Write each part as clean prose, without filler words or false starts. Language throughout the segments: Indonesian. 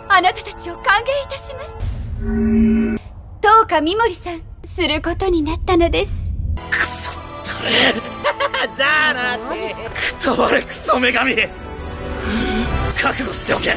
あなたたちを歓迎いたします。どうか三森さん、することになったのです。クソったれじゃあなってくたばれクソ女神覚悟しておけ。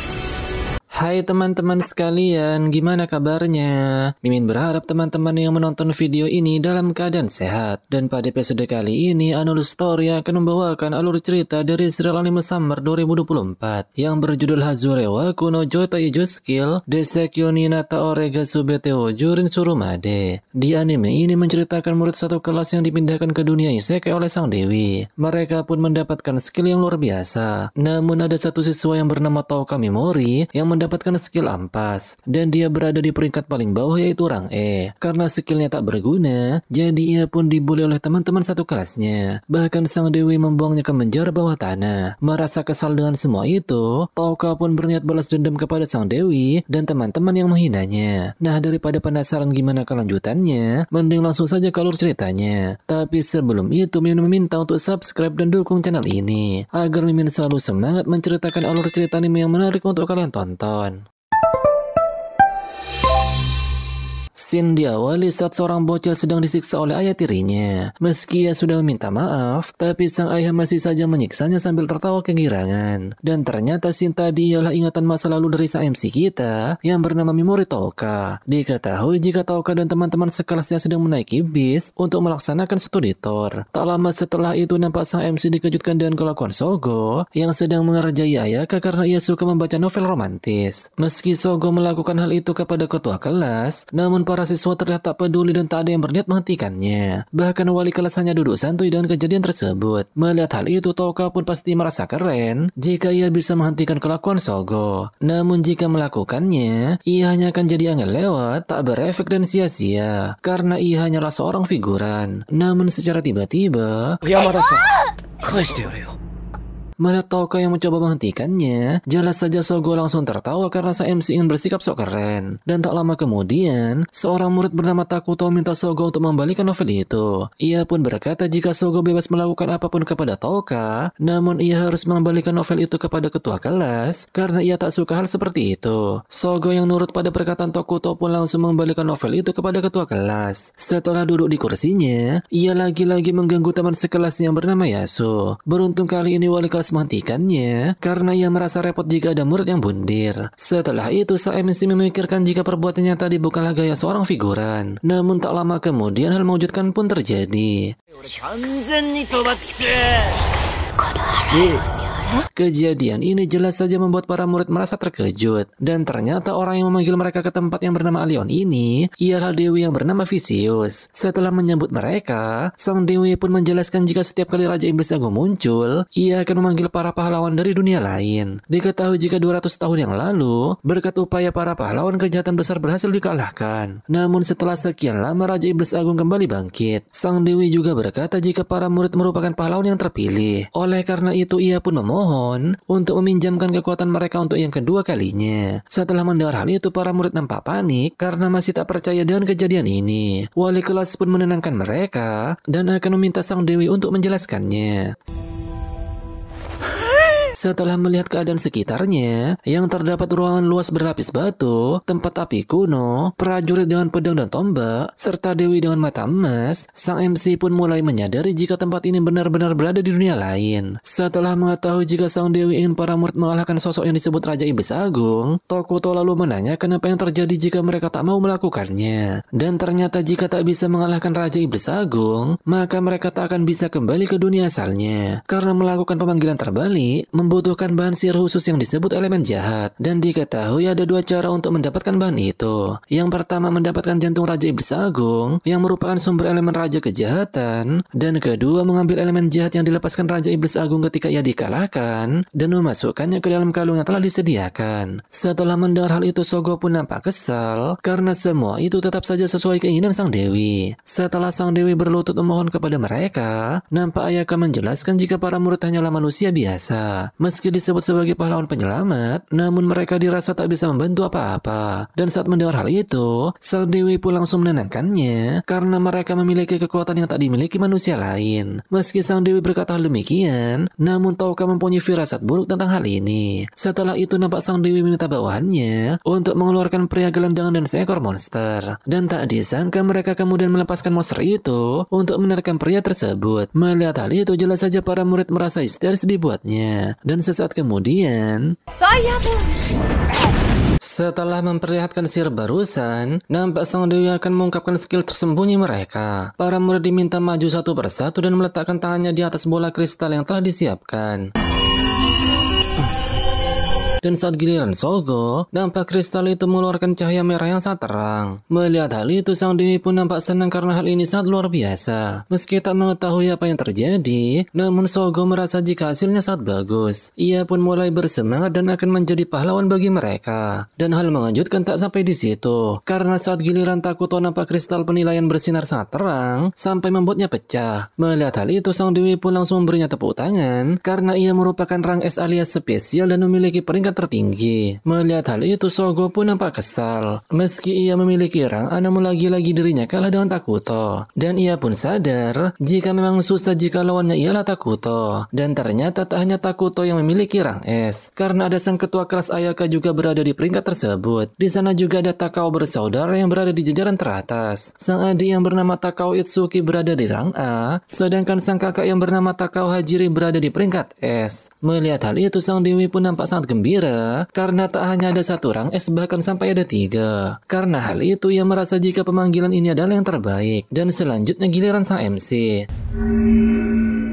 Hai teman-teman sekalian, gimana kabarnya? Mimin berharap teman-teman yang menonton video ini dalam keadaan sehat. Dan pada episode kali ini, Anul Story akan membawakan alur cerita dari serial anime Summer 2024 yang berjudul Hazure wa Kuno Jota Ijo Skill Desekyo ni Nata Orega Subete wo Jurin Surumade. Di anime ini menceritakan murid satu kelas yang dipindahkan ke dunia isekai oleh sang dewi. Mereka pun mendapatkan skill yang luar biasa. Namun ada satu siswa yang bernama Touka Mimori yang mendapatkan skill ampas, dan dia berada di peringkat paling bawah yaitu rang E. Karena skillnya tak berguna, jadi ia pun dibully oleh teman-teman satu kelasnya. Bahkan sang dewi membuangnya ke menjara bawah tanah. Merasa kesal dengan semua itu, Touka pun berniat balas dendam kepada sang dewi dan teman-teman yang menghinanya. Nah, daripada penasaran gimana kelanjutannya, mending langsung saja ke alur ceritanya. Tapi sebelum itu, Mimin meminta untuk subscribe dan dukung channel ini agar Mimin selalu semangat menceritakan alur cerita anime yang menarik untuk kalian tonton. Scene diawali saat seorang bocil sedang disiksa oleh ayah tirinya. Meski ia sudah meminta maaf, tapi sang ayah masih saja menyiksanya sambil tertawa kegirangan. Dan ternyata scene tadi ialah ingatan masa lalu dari sang MC kita yang bernama Mimori Touka. Diketahui jika Touka dan teman-teman sekelasnya sedang menaiki bis untuk melaksanakan studi tour. Tak lama setelah itu nampak sang MC dikejutkan dengan kelakuan Sogo yang sedang mengerjai Ayaka karena ia suka membaca novel romantis. Meski Sogo melakukan hal itu kepada ketua kelas, namun para siswa terlihat tak peduli dan tak ada yang berniat menghentikannya. Bahkan wali kelas hanya duduk santuy dengan kejadian tersebut. Melihat hal itu, Touka pun pasti merasa keren jika ia bisa menghentikan kelakuan Sogo. Namun jika melakukannya, ia hanya akan jadi angin lewat, tak berefek dan sia-sia. Karena ia hanyalah seorang figuran. Namun secara tiba-tiba, melihat Touka yang mencoba menghentikannya, jelas saja Sogo langsung tertawa karena sang MC ingin bersikap sok keren. Dan tak lama kemudian, seorang murid bernama Takuto minta Sogo untuk membalikan novel itu. Ia pun berkata jika Sogo bebas melakukan apapun kepada Touka, namun ia harus mengembalikan novel itu kepada ketua kelas karena ia tak suka hal seperti itu. Sogo yang nurut pada perkataan Takuto pun langsung mengembalikan novel itu kepada ketua kelas. Setelah duduk di kursinya, ia lagi-lagi mengganggu teman sekelasnya yang bernama Yasu. Beruntung kali ini wali kelas menghentikannya karena ia merasa repot jika ada murid yang bundir. Setelah itu sang MC memikirkan jika perbuatannya tadi bukanlah gaya seorang figuran. Namun tak lama kemudian hal mengejutkan pun terjadi. Kejadian ini jelas saja membuat para murid merasa terkejut. Dan ternyata orang yang memanggil mereka ke tempat yang bernama Alion ini ialah dewi yang bernama Vicious. Setelah menyambut mereka, sang dewi pun menjelaskan jika setiap kali Raja Iblis Agung muncul, ia akan memanggil para pahlawan dari dunia lain. Diketahui jika 200 tahun yang lalu, berkat upaya para pahlawan, kejahatan besar berhasil dikalahkan. Namun setelah sekian lama Raja Iblis Agung kembali bangkit. Sang dewi juga berkata jika para murid merupakan pahlawan yang terpilih. Oleh karena itu ia pun memohon untuk meminjamkan kekuatan mereka untuk yang kedua kalinya. Setelah mendengar hal itu, para murid nampak panik karena masih tak percaya dengan kejadian ini. Wali kelas pun menenangkan mereka dan akan meminta sang dewi untuk menjelaskannya. Setelah melihat keadaan sekitarnya, yang terdapat ruangan luas berlapis batu, tempat api kuno, prajurit dengan pedang dan tombak, serta dewi dengan mata emas, sang MC pun mulai menyadari jika tempat ini benar-benar berada di dunia lain. Setelah mengetahui jika sang dewi ingin para murid mengalahkan sosok yang disebut Raja Iblis Agung, Takuto lalu menanyakan apa yang terjadi jika mereka tak mau melakukannya. Dan ternyata jika tak bisa mengalahkan Raja Iblis Agung, maka mereka tak akan bisa kembali ke dunia asalnya. Karena melakukan pemanggilan terbalik, membutuhkan bahan sihir khusus yang disebut elemen jahat. Dan diketahui ada dua cara untuk mendapatkan bahan itu. Yang pertama mendapatkan jantung Raja Iblis Agung yang merupakan sumber elemen Raja Kejahatan. Dan kedua mengambil elemen jahat yang dilepaskan Raja Iblis Agung ketika ia dikalahkan dan memasukkannya ke dalam kalung yang telah disediakan. Setelah mendengar hal itu, Sogo pun nampak kesal karena semua itu tetap saja sesuai keinginan sang dewi. Setelah sang dewi berlutut memohon kepada mereka, nampak Ayaka menjelaskan jika para murid hanyalah manusia biasa. Meski disebut sebagai pahlawan penyelamat, namun mereka dirasa tak bisa membantu apa-apa. Dan saat mendengar hal itu, sang dewi pun langsung menenangkannya karena mereka memiliki kekuatan yang tak dimiliki manusia lain. Meski sang dewi berkata hal demikian, namun Touka mempunyai firasat buruk tentang hal ini. Setelah itu nampak sang dewi meminta bawahannya untuk mengeluarkan pria gelandangan dan seekor monster. Dan tak disangka mereka kemudian melepaskan monster itu untuk menerkam pria tersebut. Melihat hal itu jelas saja para murid merasa histeris dibuatnya. Dan sesaat kemudian, setelah memperlihatkan sihir barusan, nampak sang dewi akan mengungkapkan skill tersembunyi mereka. Para murid diminta maju satu persatu dan meletakkan tangannya di atas bola kristal yang telah disiapkan. Dan saat giliran Sogo, nampak kristal itu mengeluarkan cahaya merah yang sangat terang. Melihat hal itu, sang dewi pun nampak senang karena hal ini sangat luar biasa. Meski tak mengetahui apa yang terjadi, namun Sogo merasa jika hasilnya sangat bagus. Ia pun mulai bersemangat dan akan menjadi pahlawan bagi mereka. Dan hal mengejutkan tak sampai di situ, karena saat giliran Takuto nampak kristal penilaian bersinar sangat terang sampai membuatnya pecah. Melihat hal itu, sang dewi pun langsung memberinya tepuk tangan karena ia merupakan rang S alias spesial dan memiliki peringkat tertinggi. Melihat hal itu, Sogo pun nampak kesal. Meski ia memiliki rang, namun lagi-lagi dirinya kalah dengan Takuto. Dan ia pun sadar jika memang susah jika lawannya ialah Takuto. Dan ternyata tak hanya Takuto yang memiliki rang S, karena ada sang ketua kelas Ayaka juga berada di peringkat tersebut. Di sana juga ada Takao bersaudara yang berada di jajaran teratas. Sang adik yang bernama Takao Itsuki berada di rang A, sedangkan sang kakak yang bernama Takao Hajiri berada di peringkat S. Melihat hal itu, sang dewi pun nampak sangat gembira karena tak hanya ada satu rang S, bahkan sampai ada 3. Karena hal itu ia merasa jika pemanggilan ini adalah yang terbaik. Dan selanjutnya giliran sang MC.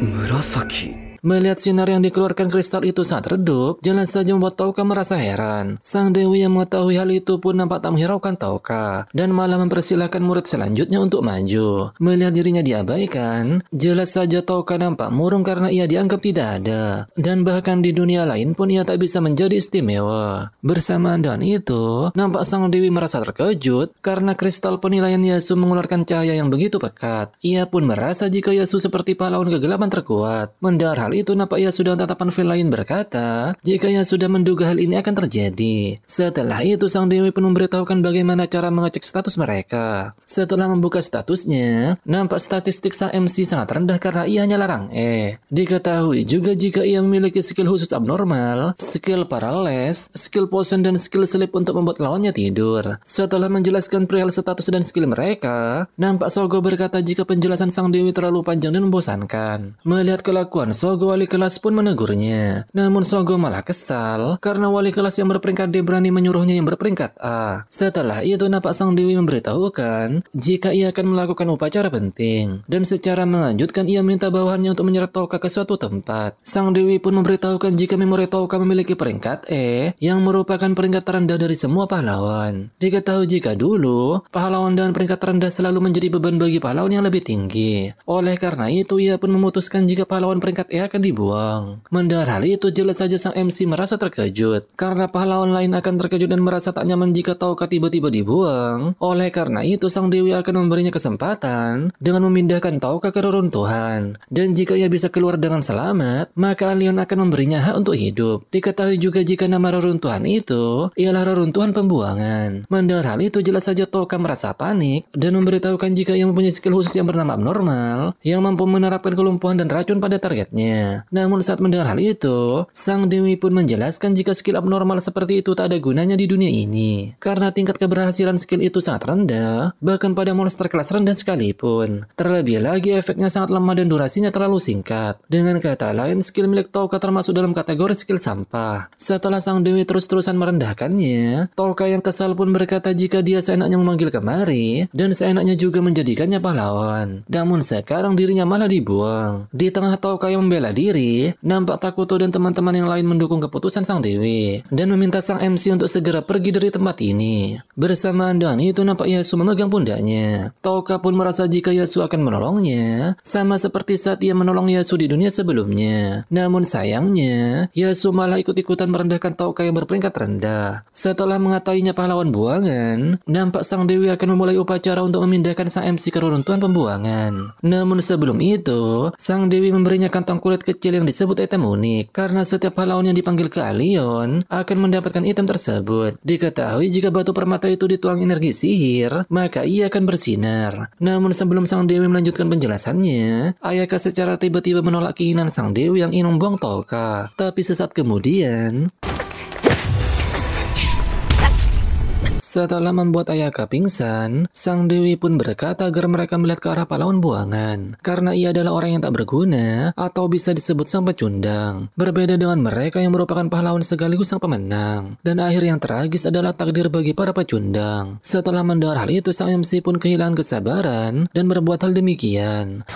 Murasaki. Melihat sinar yang dikeluarkan kristal itu sangat redup, jelas saja membuat Touka merasa heran. Sang dewi yang mengetahui hal itu pun nampak tak menghiraukan Touka, dan malah mempersilahkan murid selanjutnya untuk maju. Melihat dirinya diabaikan, jelas saja Touka nampak murung karena ia dianggap tidak ada. Dan bahkan di dunia lain pun ia tak bisa menjadi istimewa. Bersamaan dengan itu, nampak sang dewi merasa terkejut karena kristal penilaian Yasu mengeluarkan cahaya yang begitu pekat. Ia pun merasa jika Yasu seperti pahlawan kegelapan terkuat. Mendengar hal itu, nampak ia sudah tatapan feel lain berkata jika ia sudah menduga hal ini akan terjadi. Setelah itu, sang dewi pun memberitahukan bagaimana cara mengecek status mereka. Setelah membuka statusnya, nampak statistik sang MC sangat rendah karena ia hanya larang E. Diketahui juga jika ia memiliki skill khusus abnormal, skill paralysis, skill potion, dan skill sleep untuk membuat lawannya tidur. Setelah menjelaskan perihal status dan skill mereka, nampak Sogo berkata jika penjelasan sang dewi terlalu panjang dan membosankan. Melihat kelakuan Sogo, wali kelas pun menegurnya. Namun Sogo malah kesal karena wali kelas yang berperingkat D berani menyuruhnya yang berperingkat A. Setelah itu nampak sang dewi memberitahukan jika ia akan melakukan upacara penting. Dan secara mengejutkan ia minta bawahannya untuk menyeret Touka ke suatu tempat. Sang dewi pun memberitahukan jika memori Touka memiliki peringkat E yang merupakan peringkat terendah dari semua pahlawan. Diketahui jika dulu pahlawan dengan peringkat terendah selalu menjadi beban bagi pahlawan yang lebih tinggi. Oleh karena itu ia pun memutuskan jika pahlawan peringkat E akan dibuang. Mendengar hal itu, jelas saja sang MC merasa terkejut karena pahlawan lain akan terkejut dan merasa tak nyaman jika Touka tiba-tiba dibuang. Oleh karena itu, sang dewi akan memberinya kesempatan dengan memindahkan Touka ke reruntuhan. Dan jika ia bisa keluar dengan selamat, maka Alien akan memberinya hak untuk hidup. Diketahui juga jika nama reruntuhan itu ialah reruntuhan pembuangan. Mendengar hal itu, jelas saja Touka merasa panik dan memberitahukan jika ia mempunyai skill khusus yang bernama abnormal yang mampu menerapkan kelumpuhan dan racun pada targetnya. Namun saat mendengar hal itu, sang dewi pun menjelaskan jika skill abnormal seperti itu tak ada gunanya di dunia ini. Karena tingkat keberhasilan skill itu sangat rendah, bahkan pada monster kelas rendah sekalipun. Terlebih lagi efeknya sangat lemah dan durasinya terlalu singkat. Dengan kata lain, skill milik Touka termasuk dalam kategori skill sampah. Setelah sang dewi terus-terusan merendahkannya, Touka yang kesal pun berkata jika dia seenaknya memanggil kemari, dan seenaknya juga menjadikannya pahlawan. Namun sekarang dirinya malah dibuang. Di tengah Touka yang membela diri, nampak Takuto dan teman-teman yang lain mendukung keputusan sang dewi dan meminta sang MC untuk segera pergi dari tempat ini. Bersamaan dengan itu nampak Yasu memegang pundaknya. Touka pun merasa jika Yasu akan menolongnya, sama seperti saat ia menolong Yasu di dunia sebelumnya. Namun sayangnya, Yasu malah ikut-ikutan merendahkan Touka yang berperingkat rendah. Setelah mengatakannya pahlawan buangan, nampak sang dewi akan memulai upacara untuk memindahkan sang MC ke reruntuhan pembuangan. Namun sebelum itu, sang dewi memberinya kantong kulit amulet kecil yang disebut item unik, karena setiap pahlawan yang dipanggil ke Alion akan mendapatkan item tersebut. Diketahui jika batu permata itu dituang energi sihir, maka ia akan bersinar. Namun sebelum sang dewi melanjutkan penjelasannya, Ayaka secara tiba-tiba menolak keinginan sang dewi yang ingin membuang Touka. Tapi sesaat kemudian, setelah membuat Ayaka pingsan, sang dewi pun berkata agar mereka melihat ke arah pahlawan buangan, karena ia adalah orang yang tak berguna atau bisa disebut sang pecundang. Berbeda dengan mereka yang merupakan pahlawan sekaligus sang pemenang. Dan akhir yang tragis adalah takdir bagi para pecundang. Setelah mendengar hal itu, sang MC pun kehilangan kesabaran dan berbuat hal demikian.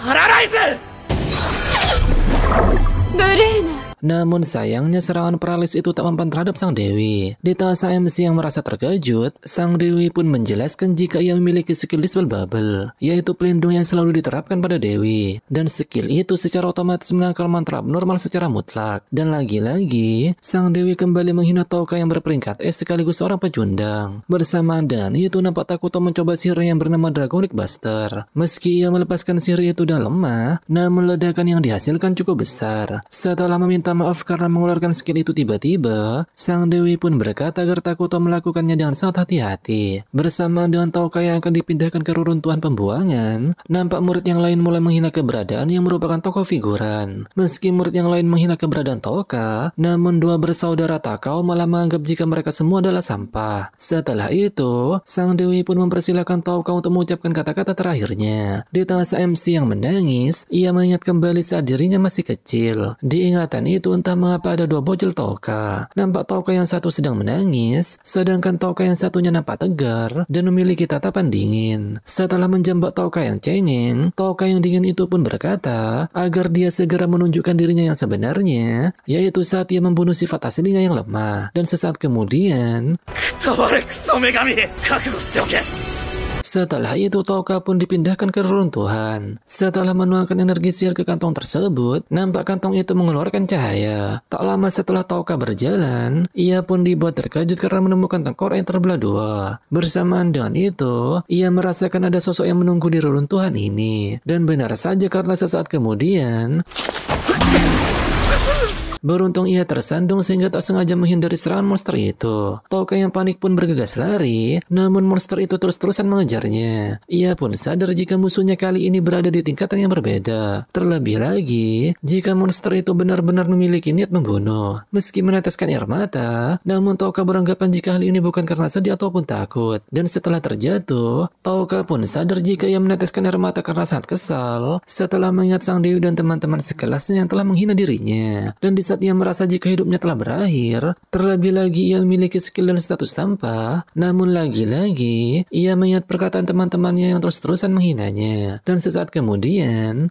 Burena. Namun sayangnya serangan paralis itu tak mempan terhadap sang dewi. Di tengah sang MC yang merasa terkejut, sang dewi pun menjelaskan jika ia memiliki skill Dispel Bubble, yaitu pelindung yang selalu diterapkan pada dewi. Dan skill itu secara otomatis menangkal mantra abnormal secara mutlak. Dan lagi-lagi, sang dewi kembali menghina Touka yang berperingkat S sekaligus seorang pecundang. Bersamaan dengan itu, nampak Takuto mencoba sihir yang bernama Dragonic Buster. Meski ia melepaskan sihir itu dan lemah, namun ledakan yang dihasilkan cukup besar. Setelah meminta maaf karena mengeluarkan skill itu tiba-tiba, sang dewi pun berkata agar Takuto melakukannya dengan sangat hati-hati. Bersamaan dengan Touka yang akan dipindahkan ke reruntuhan pembuangan, nampak murid yang lain mulai menghina keberadaan yang merupakan tokoh figuran. Meski murid yang lain menghina keberadaan Touka, namun dua bersaudara Takao malah menganggap jika mereka semua adalah sampah. Setelah itu, sang dewi pun mempersilahkan Touka untuk mengucapkan kata-kata terakhirnya. Di tengah sang MC yang menangis, ia mengingat kembali saat dirinya masih kecil. Diingatan itu entah mengapa ada dua bocil Touka. Nampak Touka yang satu sedang menangis, sedangkan Touka yang satunya nampak tegar dan memiliki tatapan dingin. Setelah menjambak Touka yang cengeng, Touka yang dingin itu pun berkata agar dia segera menunjukkan dirinya yang sebenarnya, yaitu saat ia membunuh sifat aslinya yang lemah. Dan sesaat kemudian, setelah itu Touka pun dipindahkan ke reruntuhan. Setelah menuangkan energi sihir ke kantong tersebut, nampak kantong itu mengeluarkan cahaya. Tak lama setelah Touka berjalan, ia pun dibuat terkejut karena menemukan tengkorak yang terbelah dua. Bersamaan dengan itu, ia merasakan ada sosok yang menunggu di reruntuhan ini. Dan benar saja karena sesaat kemudian, beruntung ia tersandung sehingga tak sengaja menghindari serangan monster itu. Touka yang panik pun bergegas lari, namun monster itu terus-terusan mengejarnya. Ia pun sadar jika musuhnya kali ini berada di tingkatan yang berbeda. Terlebih lagi, jika monster itu benar-benar memiliki niat membunuh. Meski meneteskan air mata, namun Touka beranggapan jika hal ini bukan karena sedih ataupun takut. Dan setelah terjatuh, Touka pun sadar jika ia meneteskan air mata karena sangat kesal setelah mengingat sang dewi dan teman-teman sekelasnya yang telah menghina dirinya. Dan di saat ia merasa jika hidupnya telah berakhir, terlebih lagi ia memiliki skill dan status sampah, namun lagi-lagi ia mengingat perkataan teman-temannya yang terus-terusan menghinanya. Dan sesaat kemudian,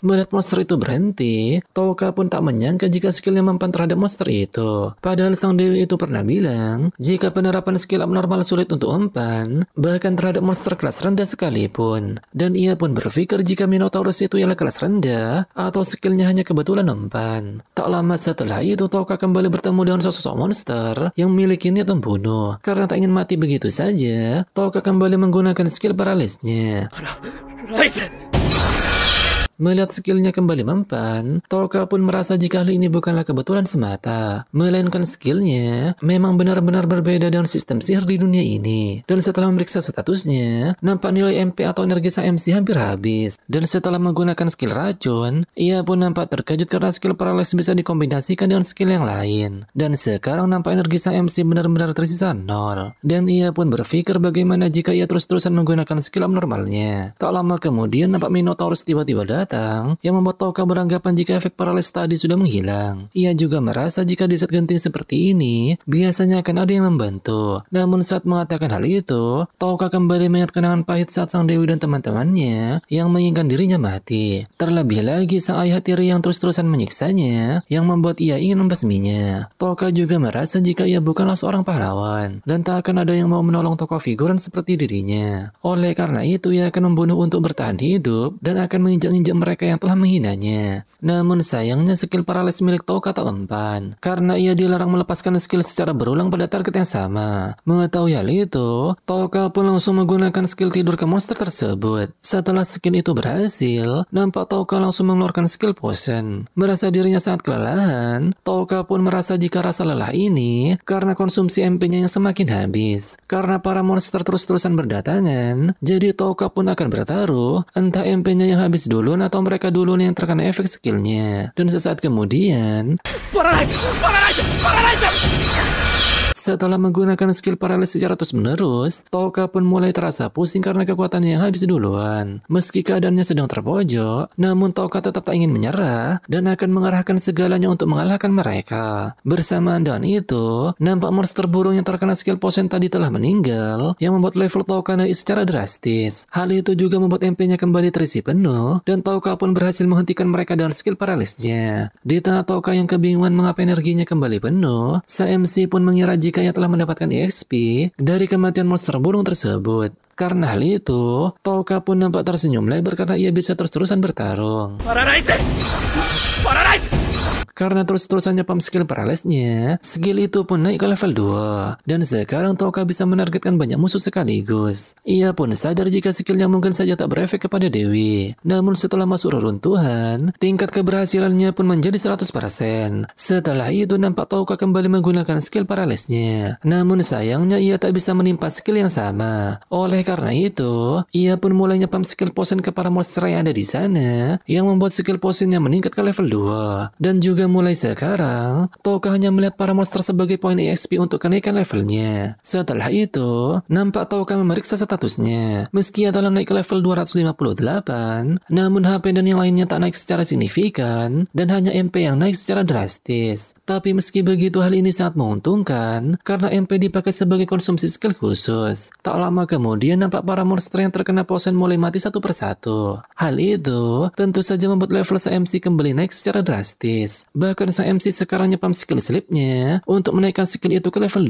melihat monster itu berhenti, Touka pun tak menyangka jika skillnya mempan terhadap monster itu. Padahal sang dewi itu pernah bilang, jika penerapan skill abnormal sulit untuk mempan, bahkan terhadap monster kelas rendah sekalipun. Dan ia pun berpikir jika Minotaurus itu ialah kelas rendah, atau skillnya hanya kebetulan mempan. Tak lama setelah itu, Touka kembali bertemu dengan sosok monster yang memiliki niat membunuh. Karena tak ingin mati begitu saja, Touka kembali menggunakan skill paralisnya. Melihat skillnya kembali mempan, Touka pun merasa jika hal ini bukanlah kebetulan semata, melainkan skillnya memang benar-benar berbeda dengan sistem sihir di dunia ini. Dan setelah memeriksa statusnya, nampak nilai MP atau energi sang MC hampir habis. Dan setelah menggunakan skill racun, ia pun nampak terkejut karena skill paralysis bisa dikombinasikan dengan skill yang lain. Dan sekarang nampak energi sang MC benar-benar tersisa 0. Dan ia pun berpikir bagaimana jika ia terus-terusan menggunakan skill abnormalnya. Tak lama kemudian nampak Minotaurus tiba-tiba datang, yang membuat Touka beranggapan jika efek paralysis tadi sudah menghilang. Ia juga merasa jika di saat genting seperti ini, biasanya akan ada yang membantu. Namun saat mengatakan hal itu, Touka kembali mengingat kenangan pahit saat sang dewi dan teman-temannya yang menginginkan dirinya mati. Terlebih lagi sang ayah tiri yang terus-terusan menyiksanya, yang membuat ia ingin membasminya. Touka juga merasa jika ia bukanlah seorang pahlawan, dan tak akan ada yang mau menolong tokoh figuran seperti dirinya. Oleh karena itu, ia akan membunuh untuk bertahan hidup, dan akan menginjak-injak mendidik mereka yang telah menghinanya. Namun sayangnya skill paralysis milik Touka tak mempan, karena ia dilarang melepaskan skill secara berulang pada target yang sama. Mengetahui hal itu, Touka pun langsung menggunakan skill tidur ke monster tersebut. Setelah skill itu berhasil, nampak Touka langsung mengeluarkan skill potion. Merasa dirinya sangat kelelahan, Touka pun merasa jika rasa lelah ini karena konsumsi MP-nya yang semakin habis. Karena para monster terus-terusan berdatangan, jadi Touka pun akan bertaruh entah MP-nya yang habis duluan atau mereka duluan yang terkena efek skillnya. Dan sesaat kemudian, setelah menggunakan skill paralysis secara terus-menerus, Touka pun mulai terasa pusing karena kekuatannya yang habis duluan. Meski keadaannya sedang terpojok, namun Touka tetap tak ingin menyerah dan akan mengarahkan segalanya untuk mengalahkan mereka. Bersamaan dengan itu, nampak monster burung yang terkena skill potion tadi telah meninggal, yang membuat level Touka naik secara drastis. Hal itu juga membuat MP-nya kembali terisi penuh, dan Touka pun berhasil menghentikan mereka dengan skill paralysisnya. Di tengah Touka yang kebingungan mengapa energinya kembali penuh, MC pun mengira jika ia telah mendapatkan EXP dari kematian monster burung tersebut. Karena hal itu, Touka pun nampak tersenyum lebar karena ia bisa terus-terusan bertarung. Karena terus-terusannya pump skill paralysisnya, skill itu pun naik ke level 2. Dan sekarang Touka bisa menargetkan banyak musuh sekaligus. Ia pun sadar jika skillnya mungkin saja tak berefek kepada Dewi. Namun setelah masuk reruntuhan, tingkat keberhasilannya pun menjadi 100%. Setelah itu nampak Touka kembali menggunakan skill paralysisnya. Namun sayangnya ia tak bisa menimpa skill yang sama. Oleh karena itu, ia pun mulai pump skill potion ke para monster yang ada di sana, yang membuat skill potionnya meningkat ke level 2. Dan juga mulai sekarang, Touka hanya melihat para monster sebagai poin EXP untuk kenaikan levelnya. Setelah itu, nampak Touka memeriksa statusnya. Meski ia telah naik ke level 258, namun HP dan yang lainnya tak naik secara signifikan, dan hanya MP yang naik secara drastis. Tapi meski begitu hal ini sangat menguntungkan, karena MP dipakai sebagai konsumsi skill khusus. Tak lama kemudian nampak para monster yang terkena potion mulai mati satu persatu. Hal itu tentu saja membuat level MC kembali naik secara drastis. Bahkan MC sekarang pump skill slipnya untuk menaikkan skill itu ke level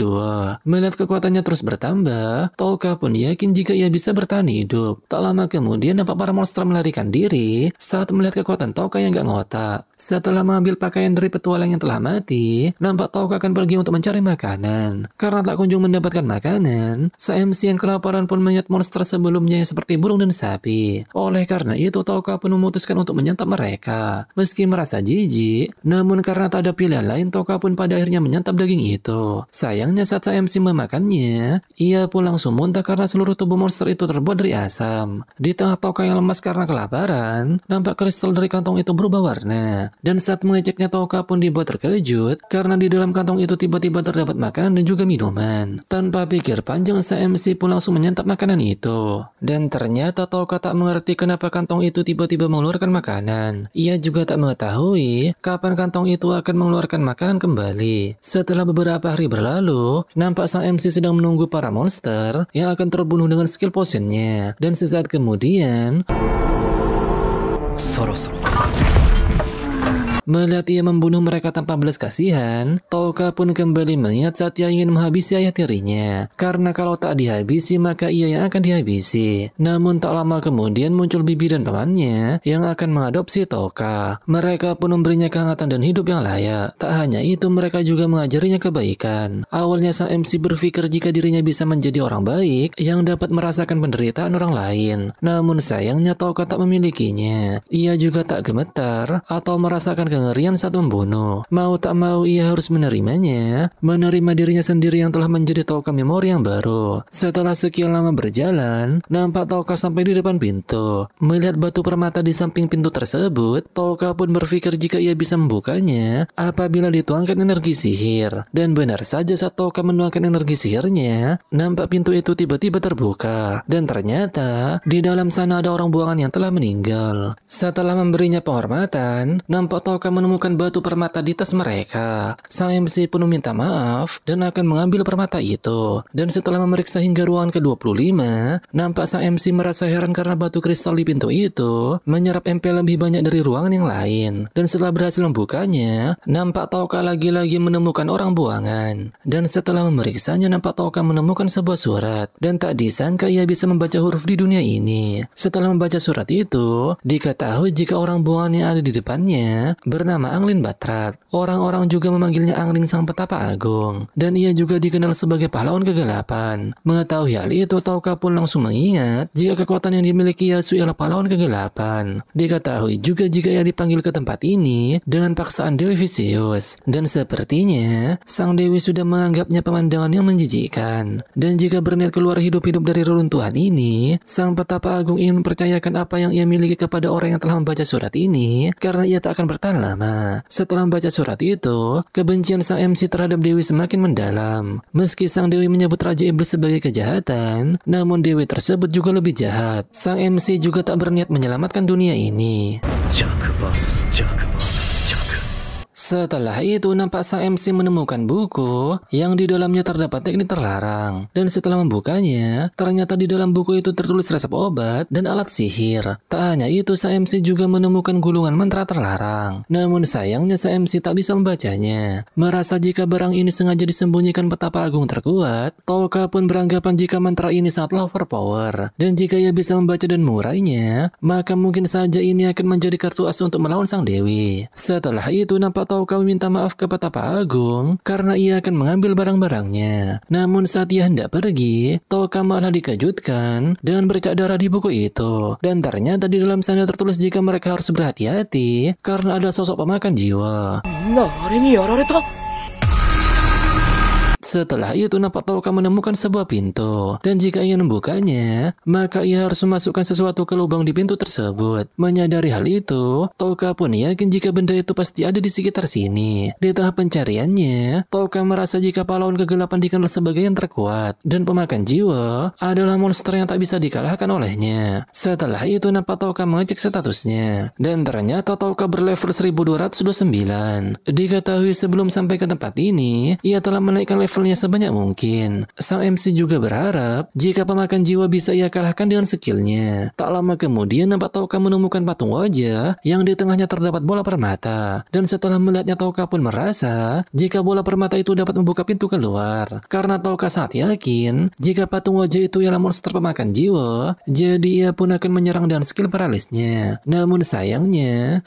2. Melihat kekuatannya terus bertambah, Touka pun yakin jika ia bisa bertahan hidup. Tak lama kemudian nampak para monster melarikan diri saat melihat kekuatan Touka yang gak ngotak. Setelah mengambil pakaian dari petualang yang telah mati, nampak Touka akan pergi untuk mencari makanan. Karena tak kunjung mendapatkan makanan, MC yang kelaparan pun melihat monster sebelumnya yang seperti burung dan sapi. Oleh karena itu Touka pun memutuskan untuk menyantap mereka. Meski merasa jijik, namun karena tak ada pilihan lain, Touka pun pada akhirnya menyantap daging itu. Sayangnya saat MC memakannya, ia pun langsung muntah karena seluruh tubuh monster itu terbuat dari asam. Di tengah Touka yang lemas karena kelaparan, nampak kristal dari kantong itu berubah warna. Dan saat mengeceknya Touka pun dibuat terkejut karena di dalam kantong itu tiba-tiba terdapat makanan dan juga minuman. Tanpa pikir panjang, MC pun langsung menyantap makanan itu. Dan ternyata Touka tak mengerti kenapa kantong itu tiba-tiba mengeluarkan makanan. Ia juga tak mengetahui kapan kantong itu akan mengeluarkan makanan kembali. Setelah beberapa hari berlalu, nampak sang MC sedang menunggu para monster yang akan terbunuh dengan skill potionnya. Dan sesaat kemudian, melihat ia membunuh mereka tanpa belas kasihan, Touka pun kembali mengingat saat ia ingin menghabisi ayah tirinya. Karena kalau tak dihabisi maka ia yang akan dihabisi. Namun tak lama kemudian muncul Bibi dan pamannya yang akan mengadopsi Touka. Mereka pun memberinya kehangatan dan hidup yang layak. Tak hanya itu, mereka juga mengajarinya kebaikan. Awalnya sang MC berpikir jika dirinya bisa menjadi orang baik yang dapat merasakan penderitaan orang lain. Namun sayangnya Touka tak memilikinya. Ia juga tak gemetar atau merasakan kengerian saat membunuh. Mau tak mau ia harus menerimanya, menerima dirinya sendiri yang telah menjadi Touka memori yang baru. Setelah sekian lama berjalan, nampak Touka sampai di depan pintu. Melihat batu permata di samping pintu tersebut, Touka pun berpikir jika ia bisa membukanya apabila dituangkan energi sihir. Dan benar saja saat Touka menuangkan energi sihirnya, nampak pintu itu tiba-tiba terbuka. Dan ternyata di dalam sana ada orang buangan yang telah meninggal. Setelah memberinya penghormatan, nampak Touka Toka menemukan batu permata di tas mereka. Sang MC pun meminta maaf dan akan mengambil permata itu. Dan setelah memeriksa hingga ruangan ke-25, nampak sang MC merasa heran karena batu kristal di pintu itu menyerap MP lebih banyak dari ruangan yang lain. Dan setelah berhasil membukanya, nampak Toka lagi-lagi menemukan orang buangan. Dan setelah memeriksanya, nampak Toka menemukan sebuah surat. Dan tak disangka ia bisa membaca huruf di dunia ini. Setelah membaca surat itu, diketahui jika orang buangan yang ada di depannya bernama Anglin Batrat. Orang-orang juga memanggilnya Angling Sang Petapa Agung. Dan ia juga dikenal sebagai pahlawan kegelapan. Mengetahui hal itu, Toka pun langsung mengingat jika kekuatan yang dimiliki Yasuo ialah pahlawan kegelapan. Diketahui juga jika ia dipanggil ke tempat ini dengan paksaan Dewi Vicious. Dan sepertinya sang Dewi sudah menganggapnya pemandangan yang menjijikkan. Dan jika berniat keluar hidup-hidup dari reruntuhan ini, Sang Petapa Agung ingin mempercayakan apa yang ia miliki kepada orang yang telah membaca surat ini, karena ia tak akan bertahan lama. Setelah membaca surat itu, kebencian sang MC terhadap Dewi semakin mendalam. Meski sang Dewi menyebut Raja Iblis sebagai kejahatan, namun Dewi tersebut juga lebih jahat. Sang MC juga tak berniat menyelamatkan dunia ini. Jack versus Jack versus Jack. Setelah itu nampak sang MC menemukan buku yang di dalamnya terdapat teknik terlarang. Dan setelah membukanya, ternyata di dalam buku itu tertulis resep obat dan alat sihir. Tak hanya itu, sang MC juga menemukan gulungan mantra terlarang. Namun sayangnya sang MC tak bisa membacanya. Merasa jika barang ini sengaja disembunyikan Petapa Agung terkuat, Toka pun beranggapan jika mantra ini sangatlah overpower. Dan jika ia bisa membaca dan mengurainya, maka mungkin saja ini akan menjadi kartu as untuk melawan sang Dewi. Setelah itu nampak Toka meminta maaf ke Petapa Agung karena ia akan mengambil barang-barangnya. Namun saat ia hendak pergi, Toka malah dikejutkan dengan bercak darah di buku itu. Dan ternyata di dalam sana tertulis jika mereka harus berhati-hati karena ada sosok pemakan jiwa. Setelah itu nampak Toka menemukan sebuah pintu. Dan jika ingin membukanya, maka ia harus memasukkan sesuatu ke lubang di pintu tersebut. Menyadari hal itu, Toka pun yakin jika benda itu pasti ada di sekitar sini. Di tahap pencariannya, Toka merasa jika pahlawan kegelapan dikenal sebagai yang terkuat. Dan pemakan jiwa adalah monster yang tak bisa dikalahkan olehnya. Setelah itu nampak Toka mengecek statusnya. Dan ternyata Toka berlevel 1229. Diketahui sebelum sampai ke tempat ini, ia telah menaikkan levelnya sebanyak mungkin. Sang MC juga berharap jika pemakan jiwa bisa ia kalahkan dengan skillnya. Tak lama kemudian nampak Toka menemukan patung wajah yang di tengahnya terdapat bola permata. Dan setelah melihatnya, Toka pun merasa jika bola permata itu dapat membuka pintu keluar. Karena Toka sangat yakin jika patung wajah itu ialah monster pemakan jiwa, jadi ia pun akan menyerang dengan skill paralisnya. Namun sayangnya,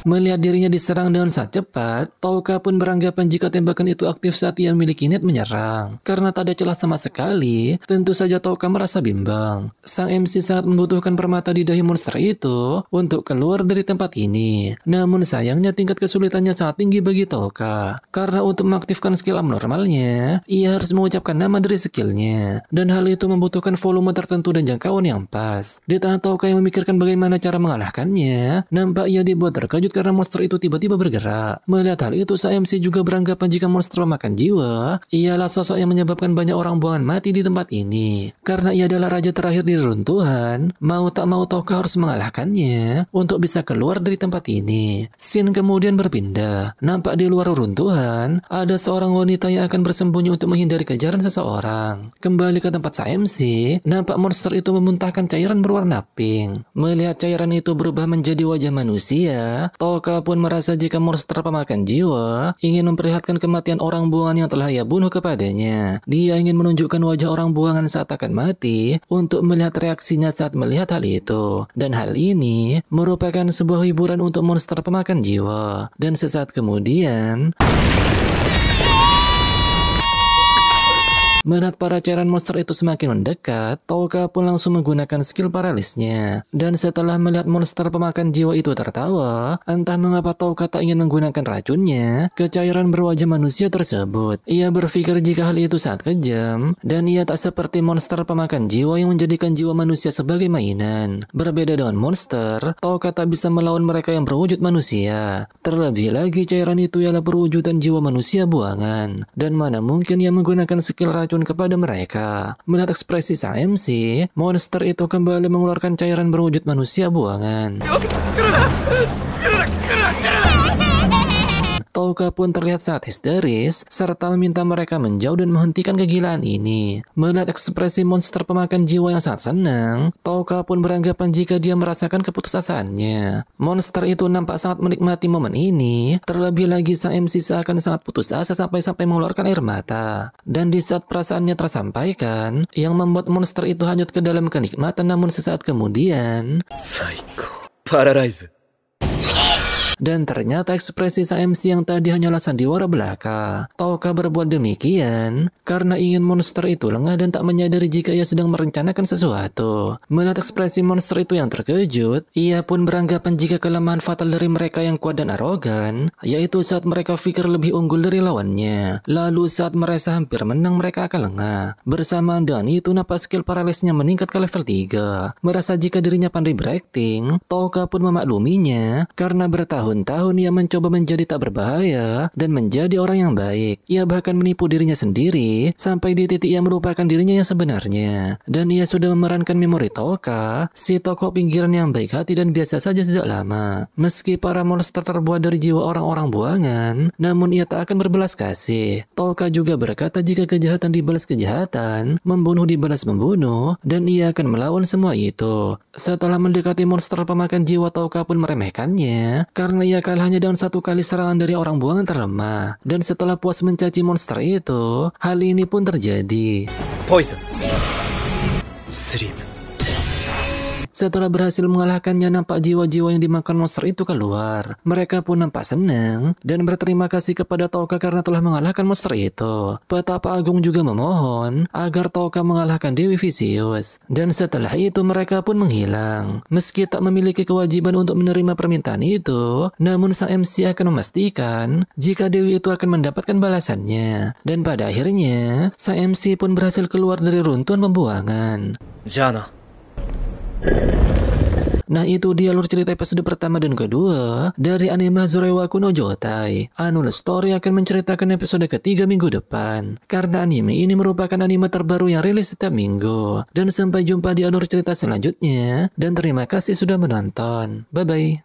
melihat dirinya diserang dengan sangat cepat, Toka pun beranggapan jika tembakan itu aktif saat ia memiliki niat menyerang. Karena tak ada celah sama sekali, tentu saja Toka merasa bimbang. Sang MC sangat membutuhkan permata di dahi monster itu untuk keluar dari tempat ini. Namun sayangnya tingkat kesulitannya sangat tinggi bagi Toka. Karena untuk mengaktifkan skill abnormalnya, ia harus mengucapkan nama dari skillnya. Dan hal itu membutuhkan volume tertentu dan jangkauan yang pas. Di tengah Toka yang memikirkan bagaimana cara mengalahkannya, nampak ia dibuat terkejut karena monster itu tiba-tiba bergerak. Melihat hal itu, sang MC juga beranggapan jika monster pemakan jiwa ialah sosok yang menyebabkan banyak orang buangan mati di tempat ini. Karena ia adalah raja terakhir di reruntuhan, mau tak mau Toka harus mengalahkannya untuk bisa keluar dari tempat ini. Scene kemudian berpindah. Nampak di luar reruntuhan ada seorang wanita yang akan bersembunyi untuk menghindari kejaran seseorang. Kembali ke tempat sang MC, nampak monster itu memuntahkan cairan berwarna pink. Melihat cairan itu berubah menjadi wajah manusia, Toka pun merasa jika monster pemakan jiwa ingin memperlihatkan kematian orang buangan yang telah ia bunuh kepadanya. Dia ingin menunjukkan wajah orang buangan saat akan mati untuk melihat reaksinya saat melihat hal itu. Dan hal ini merupakan sebuah hiburan untuk monster pemakan jiwa. Dan sesaat kemudian, melihat para cairan monster itu semakin mendekat, Toka pun langsung menggunakan skill paralisnya. Dan setelah melihat monster pemakan jiwa itu tertawa, entah mengapa Toka tak ingin menggunakan racunnya ke cairan berwajah manusia tersebut. Ia berpikir jika hal itu sangat kejam, dan ia tak seperti monster pemakan jiwa yang menjadikan jiwa manusia sebagai mainan. Berbeda dengan monster, Toka tak bisa melawan mereka yang berwujud manusia. Terlebih lagi cairan itu ialah perwujudan jiwa manusia buangan. Dan mana mungkin ia menggunakan skill racun beracun kepada mereka. Melihat ekspresi sang MC, monster itu kembali mengeluarkan cairan berwujud manusia buangan. Touka pun terlihat sangat histeris, serta meminta mereka menjauh dan menghentikan kegilaan ini. Melihat ekspresi monster pemakan jiwa yang sangat senang, Touka pun beranggapan jika dia merasakan keputusasaannya. Monster itu nampak sangat menikmati momen ini, terlebih lagi sang MC seakan sangat putus asa sampai-sampai mengeluarkan air mata. Dan di saat perasaannya tersampaikan, yang membuat monster itu hanyut ke dalam kenikmatan, namun sesaat kemudian... Saiko. Paralyze. Dan ternyata ekspresi sang MC yang tadi hanyalah sandiwara belaka. Touka berbuat demikian karena ingin monster itu lengah dan tak menyadari jika ia sedang merencanakan sesuatu. Melihat ekspresi monster itu yang terkejut, ia pun beranggapan jika kelemahan fatal dari mereka yang kuat dan arogan, yaitu saat mereka pikir lebih unggul dari lawannya. Lalu saat merasa hampir menang, mereka akan lengah. Bersamaan dengan itu, napas skill paralysnya meningkat ke level 3. Merasa jika dirinya pandai berakting, Touka pun memakluminya karena bertahun-tahun ia mencoba menjadi tak berbahaya dan menjadi orang yang baik. Ia bahkan menipu dirinya sendiri sampai di titik ia merupakan dirinya yang sebenarnya. Dan ia sudah memerankan memori Touka, si tokoh pinggiran yang baik hati dan biasa saja sejak lama. Meski para monster terbuat dari jiwa orang-orang buangan, namun ia tak akan berbelas kasih. Touka juga berkata jika kejahatan dibalas kejahatan, membunuh dibalas membunuh, dan ia akan melawan semua itu. Setelah mendekati monster pemakan jiwa, Touka pun meremehkannya karena ia kalah hanya dengan satu kali serangan dari orang buangan terlemah. Dan setelah puas mencaci monster itu, hal ini pun terjadi. Poison. Sleep. Setelah berhasil mengalahkannya, nampak jiwa-jiwa yang dimakan monster itu keluar. Mereka pun nampak senang dan berterima kasih kepada Touka karena telah mengalahkan monster itu. Petapa Agung juga memohon agar Touka mengalahkan Dewi Vicious. Dan setelah itu mereka pun menghilang. Meski tak memiliki kewajiban untuk menerima permintaan itu, namun sang MC akan memastikan jika Dewi itu akan mendapatkan balasannya. Dan pada akhirnya, sang MC pun berhasil keluar dari runtuhan pembuangan. Jana. Nah, itu dia alur cerita episode pertama dan kedua dari anime Hazurewaku no Joutai. Anul Story akan menceritakan episode ketiga minggu depan, karena anime ini merupakan anime terbaru yang rilis setiap minggu. Dan sampai jumpa di alur cerita selanjutnya, dan terima kasih sudah menonton. Bye-bye.